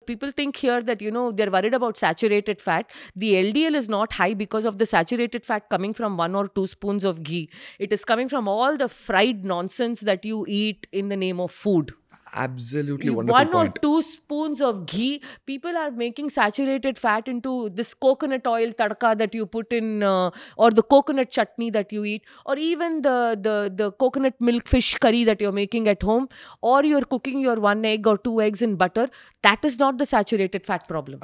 people think here that, they're worried about saturated fat. The LDL is not high because of the saturated fat coming from 1 or 2 spoons of ghee. It is coming from all the fried nonsense that you eat in the name of food. Absolutely wonderful 1 or 2 spoons of ghee. People are making saturated fat into this coconut oil tadka that you put in, or the coconut chutney that you eat, or even the coconut milk fish curry that you're making at home, or you're cooking your 1 egg or 2 eggs in butter. That is not the saturated fat problem.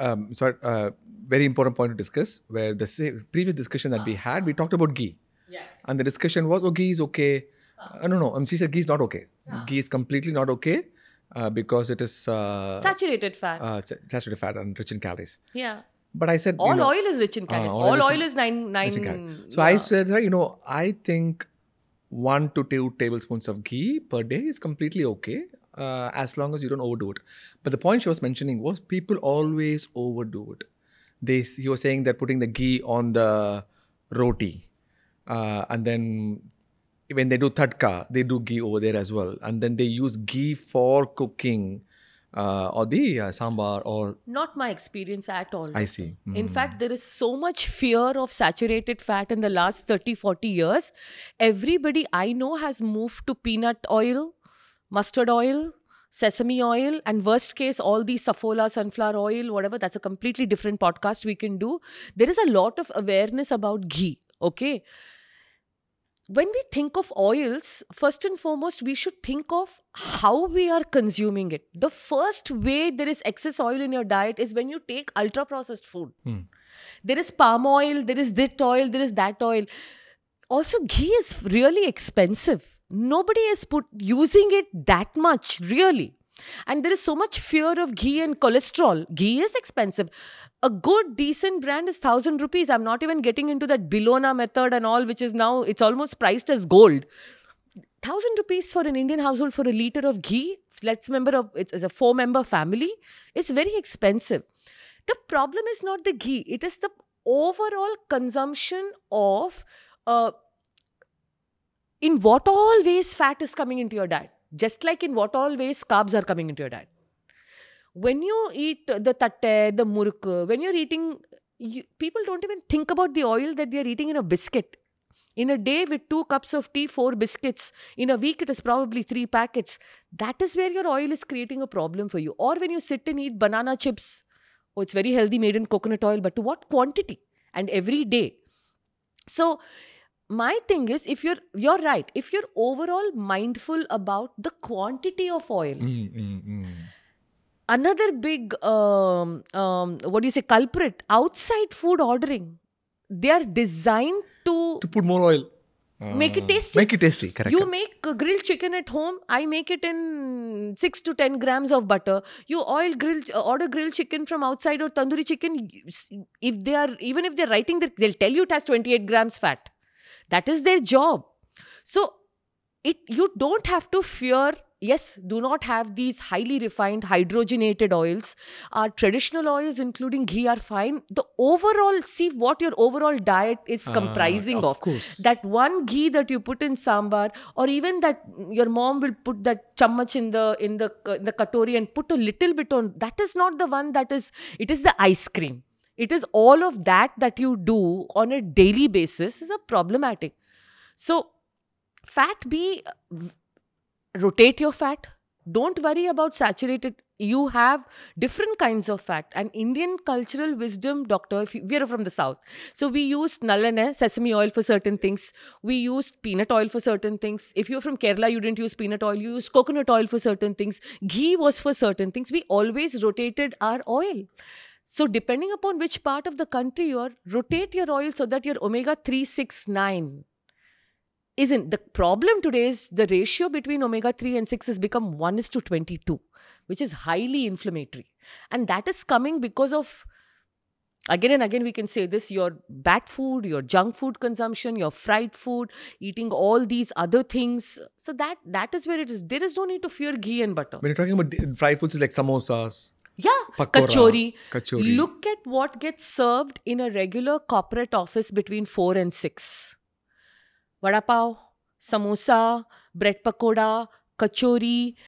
Very important point to discuss. Where the previous discussion that we had, we talked about ghee. Yes. And the discussion was, ghee is okay. No. She said ghee is not okay. Ghee is completely not okay because it is Saturated fat. Saturated fat and rich in calories. Yeah. But I said, All oil is rich in calories. All oil is nine. rich in calories. So I said, I think 1 to 2 tablespoons of ghee per day is completely okay as long as you don't overdo it. But the point she was mentioning was people always overdo it. He was saying they're putting the ghee on the roti. And then when they do tadka, they do ghee over there as well. And then they use ghee for cooking or the sambar or... Not my experience at all. I see. In fact, there is so much fear of saturated fat in the last 30, 40 years. Everybody I know has moved to peanut oil, mustard oil, sesame oil, and worst case, all these Saffola, sunflower oil, whatever. That's a completely different podcast we can do. There is a lot of awareness about ghee, okay? When we think of oils, first and foremost, we should think of how we are consuming it. The first way there is excess oil in your diet is when you take ultra-processed food. There is palm oil, there is this oil, there is that oil. Also, ghee is really expensive. Nobody is using it that much, really. And there is so much fear of ghee and cholesterol. Ghee is expensive. A good, decent brand is 1,000 rupees. I'm not even getting into that Bilona method and all, which is now, it's almost priced as gold. 1,000 rupees for an Indian household for a liter of ghee, let's remember, it's a 4-member family, is very expensive. The problem is not the ghee. It is the overall consumption of, in what all ways fat is coming into your diet. Just like in what all ways carbs are coming into your diet. When you eat the tatte, the murk, when you're eating, people don't even think about the oil that they're eating in a biscuit. In a day with 2 cups of tea, 4 biscuits. In a week, it is probably 3 packets. That is where your oil is creating a problem for you. Or when you sit and eat banana chips. Oh, it's very healthy, made in coconut oil. But to what quantity? And every day. So, my thing is, if you're right. If you're overall mindful about the quantity of oil. Another big, culprit, outside food ordering. They are designed to put more oil. Make it tasty. Make it tasty, correct. You make grilled chicken at home. I make it in 6 to 10 grams of butter. You order grilled chicken from outside or tandoori chicken. Even if they're writing, they'll tell you it has 28 grams fat. That is their job. So, you don't have to fear. Yes, do not have these highly refined hydrogenated oils. Our traditional oils, including ghee, are fine. The overall, see what your overall diet is comprising of. Course. That one ghee that you put in sambar, or even that your mom will put that chammach in the katori and put a little bit on. That is not the one that is. It is the ice cream. It is all of that you do on a daily basis is a problematic. So, rotate your fat. Don't worry about saturated. You have different kinds of fat. And Indian cultural wisdom, doctor, we are from the south. So we used nalane, sesame oil for certain things. We used peanut oil for certain things. If you're from Kerala, you didn't use peanut oil. You used coconut oil for certain things. Ghee was for certain things. We always rotated our oil. So depending upon which part of the country you are, rotate your oil so that your omega-3, 6, 9 isn't. The problem today is the ratio between omega-3 and 6 has become 1:22, which is highly inflammatory. And that is coming because of, again and again we can say this, your bad food, your junk food consumption, your fried food, eating all these other things. So that is where it is. There is no need to fear ghee and butter. When you're talking about fried foods, it's like samosas. Yeah, pakora, kachori. Look at what gets served in a regular corporate office between 4 and 6. Vada pav, samosa, bread pakoda, kachori,